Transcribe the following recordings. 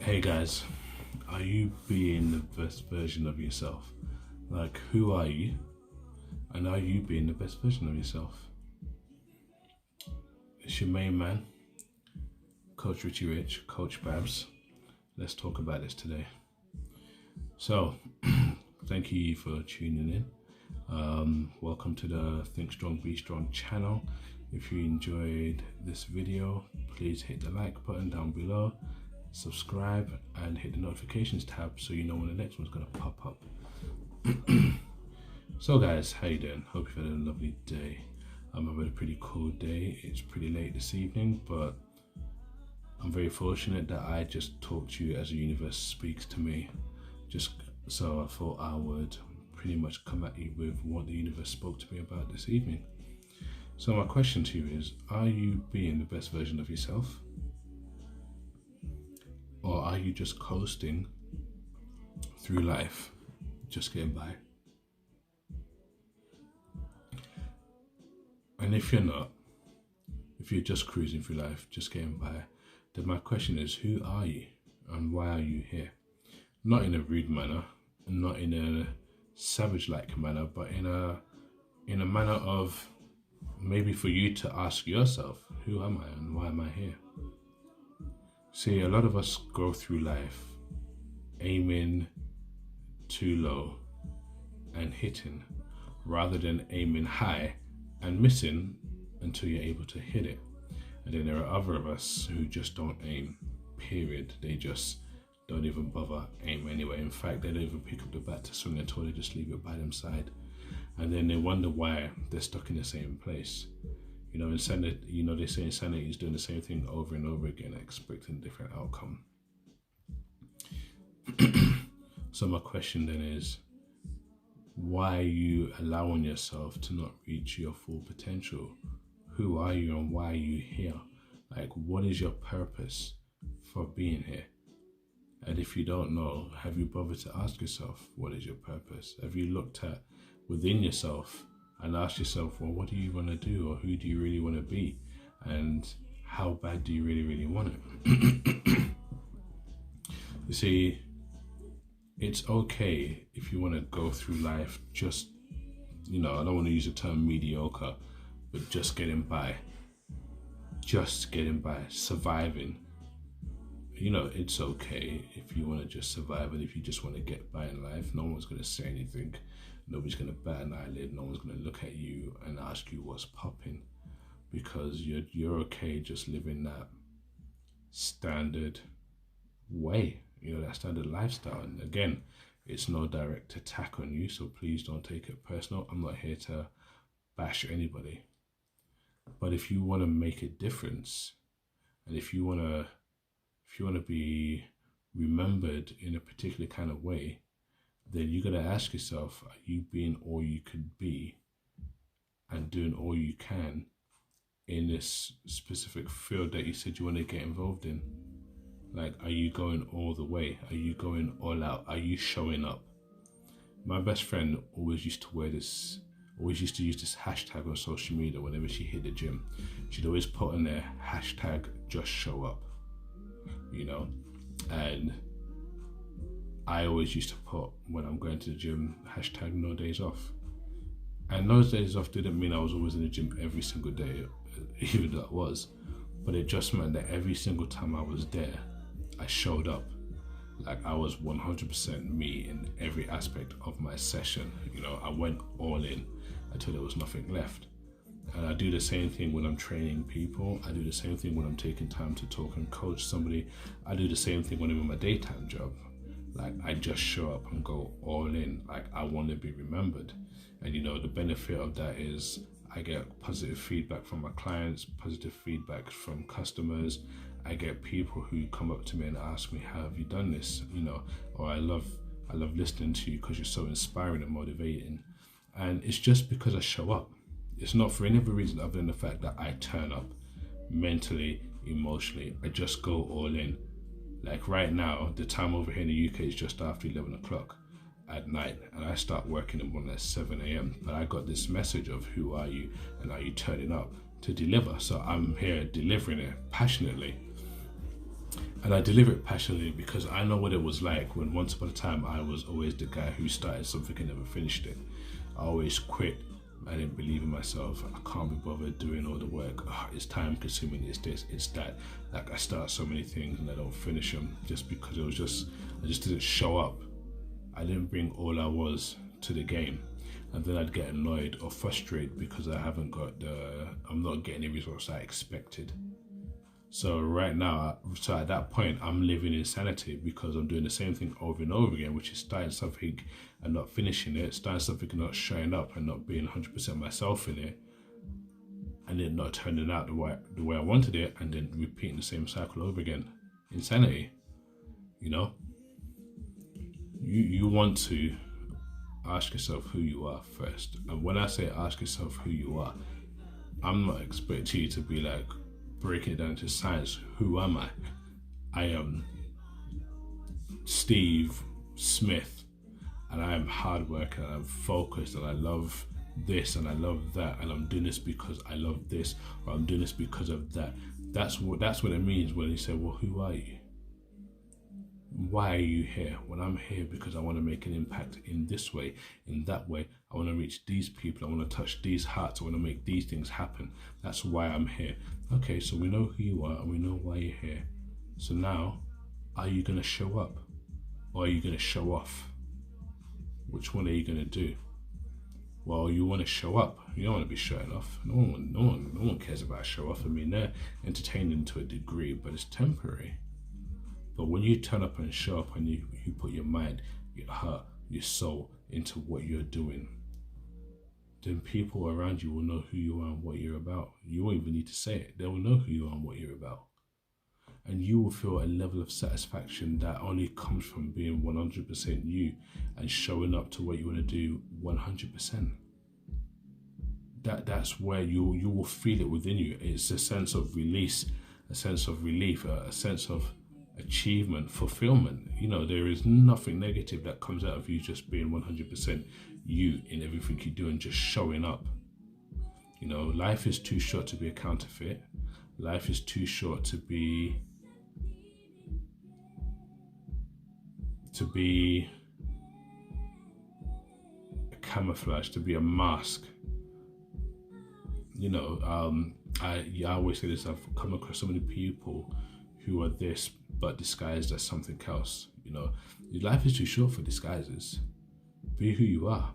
Hey guys, are you being the best version of yourself? Like, who are you? And are you being the best version of yourself? It's your main man, Coach Richie Rich, Coach Babs. Let's talk about this today. So, thank you for tuning in. Welcome to the Think Strong, Be Strong channel. If you enjoyed this video, please hit the like button down below, subscribe, and hit the notifications tab so you know when the next one's gonna pop up. So guys, how you doing? Hope you've had a lovely day. I've had a pretty cool day. It's pretty late this evening, but I'm very fortunate that I just talked to you as the universe speaks to me. So I thought I would pretty much come at you with what the universe spoke to me about this evening. So my question to you is, are you being the best version of yourself? Or are you just coasting through life, just getting by? And if you're not, if you're just cruising through life, just getting by, then my question is, who are you and why are you here? Not in a rude manner, not in a savage-like manner, but in a manner of maybe for you to ask yourself, who am I and why am I here? See, a lot of us go through life aiming too low and hitting, rather than aiming high and missing until you're able to hit it. And then there are other of us who just don't aim, period. They just don't even bother aim anyway. In fact, they don't even pick up the bat to swing at all, they just leave it by their side. And then they wonder why they're stuck in the same place. You know, insanity, they say insanity is doing the same thing over and over again, expecting a different outcome. So my question then is, why are you allowing yourself to not reach your full potential? Who are you and why are you here? Like, what is your purpose for being here? And if you don't know, have you bothered to ask yourself, what is your purpose? Have you looked at within yourself and asked yourself, well, what do you want to do, or who do you really want to be? And how bad do you really want it? You see, it's okay if you want to go through life just, I don't want to use the term mediocre, but just getting by, surviving. It's okay if you want to just survive, and if you just want to get by in life. No one's going to say anything. Nobody's going to bat an eyelid. No one's going to look at you and ask you what's popping, because you're okay just living that standard way, that standard lifestyle. And again, it's no direct attack on you, so please don't take it personal. I'm not here to bash anybody. But if you want to make a difference, and if you want to be remembered in a particular kind of way, then you got to ask yourself, are you being all you could be and doing all you can in this specific field that you said you want to get involved in? Like, are you going all the way? Are you going all out? Are you showing up? My best friend always used to use this hashtag on social media whenever she hit the gym. She'd always put in there, hashtag just show up, and I always used to put, when I'm going to the gym, hashtag no days off. And those days off didn't mean I was always in the gym every single day, even though I was, but it just meant that every single time I was there, I showed up. Like, I was 100% me in every aspect of my session. I went all in until there was nothing left. And I do the same thing when I'm training people. I do the same thing when I'm taking time to talk and coach somebody. I do the same thing when I'm in my daytime job. Like, I just show up and go all in. Like, I want to be remembered. And the benefit of that is I get positive feedback from my clients, positive feedback from customers. I get people who come up to me and ask me, how have you done this? Or I love listening to you because you're so inspiring and motivating. And it's just because I show up. It's not for any other reason other than the fact that I turn up mentally, emotionally. I just go all in. Like, right now, the time over here in the UK is just after 11 o'clock at night, and I start working in the morning at 7 a.m. But I got this message of, who are you and are you turning up to deliver? So I'm here delivering it passionately. And I deliver it passionately because I know what it was like when once upon a time I was always the guy who started something and never finished it. I always quit. I didn't believe in myself. I can't be bothered doing all the work. It's time consuming, it's this, it's that. Like I start so many things and I don't finish them just because I just didn't show up. I didn't bring all I was to the game. And then I'd get annoyed or frustrated because I'm not getting the results I expected. So right now, at that point, I'm living insanity because I'm doing the same thing over and over again, which is starting something and not finishing it, starting something and not showing up and not being 100% myself in it, and then not turning out the way I wanted it, and then repeating the same cycle over again. Insanity, you know? You want to ask yourself who you are first. And when I say ask yourself who you are, I'm not expecting you to be like, breaking it down into science. Who am I? I am Steve Smith, and I am hard working, and I'm focused, and I love this and I love that, and I'm doing this because I love this, or I'm doing this because of that. That's what it means when you say, well, who are you? Why are you here? Well, I'm here because I want to make an impact in this way, in that way. I want to reach these people. I want to touch these hearts. I want to make these things happen. That's why I'm here. Okay, so we know who you are and we know why you're here. So now, are you going to show up? Or are you going to show off? Which one are you going to do? Well, you want to show up. You don't want to be showing off. No one cares about show off. I mean, they're entertaining to a degree, but it's temporary. But when you turn up and show up and you put your mind, your heart, your soul into what you're doing, then people around you will know who you are and what you're about. You won't even need to say it. They will know who you are and what you're about. And you will feel a level of satisfaction that only comes from being 100% you and showing up to what you want to do 100%. That's where you will feel it within you. It's a sense of release, a sense of relief, a sense of achievement, fulfillment. You know, there is nothing negative that comes out of you just being 100% you in everything you do and just showing up. You know, life is too short to be a counterfeit. Life is too short to be a camouflage, to be a mask. You know, I always say this, I've come across so many people who are this but disguised as something else. You know, your life is too short for disguises. Be who you are.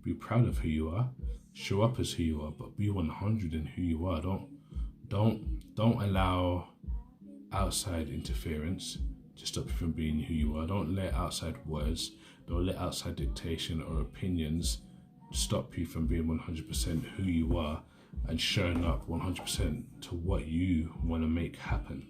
Be proud of who you are. Show up as who you are, but be 100 in who you are. Don't allow outside interference to stop you from being who you are. Don't let outside words, don't let outside dictation or opinions stop you from being 100% who you are and showing up 100% to what you want to make happen.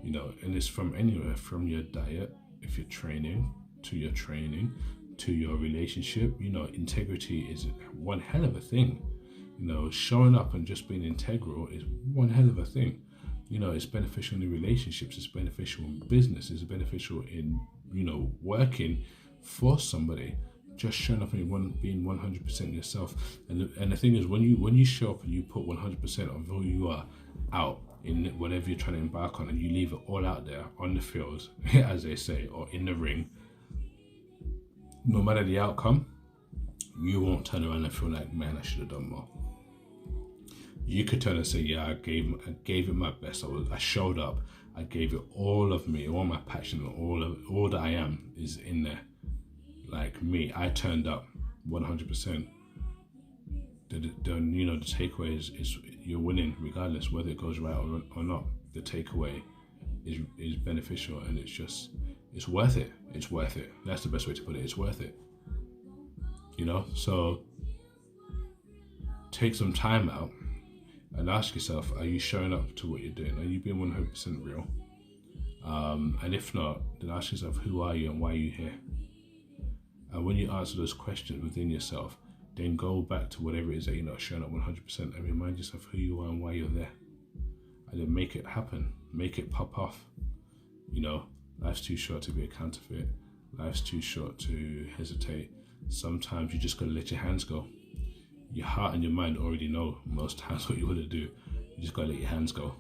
You know, and it's from anywhere, from your diet, if you're training, to your relationship. You know, integrity is one hell of a thing. You know, showing up and just being integral is one hell of a thing. You know, it's beneficial in relationships, it's beneficial in business, it's beneficial in, you know, working for somebody. Just showing up and being 100% yourself. And the thing is, when you show up and you put 100% of who you are out in whatever you're trying to embark on, and you leave it all out there on the field, as they say, or in the ring, no matter the outcome, you won't turn around and feel like, man, I should have done more. You could turn and say, yeah, I gave it my best. I showed up. I gave it all of me, all my passion, all that I am is in there. Like me, I turned up 100%. The takeaway is you're winning regardless whether it goes right or not. The takeaway is beneficial, and it's worth it. It's worth it. That's the best way to put it. It's worth it. You know, so take some time out and ask yourself, are you showing up to what you're doing? Are you being 100% real? And if not, then ask yourself, who are you and why are you here? And when you answer those questions within yourself, then go back to whatever it is that you're not showing up 100% and remind yourself who you are and why you're there. And then make it happen. Make it pop off. You know, life's too short to be a counterfeit. Life's too short to hesitate. Sometimes you just gotta let your hands go. Your heart and your mind already know most times what you want to do. You just gotta let your hands go.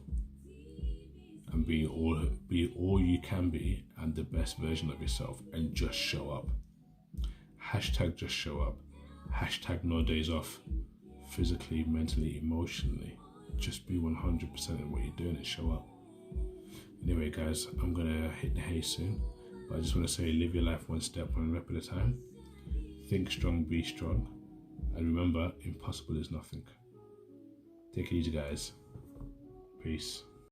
and be all you can be and the best version of yourself, and just show up. Hashtag just show up. Hashtag no days off. Physically, mentally, emotionally. Just be 100% in what you're doing and show up. Anyway, guys, I'm gonna hit the hay soon, but I just want to say, live your life one step, one rep at a time. Think strong, be strong, and remember, impossible is nothing. Take it easy, guys. Peace.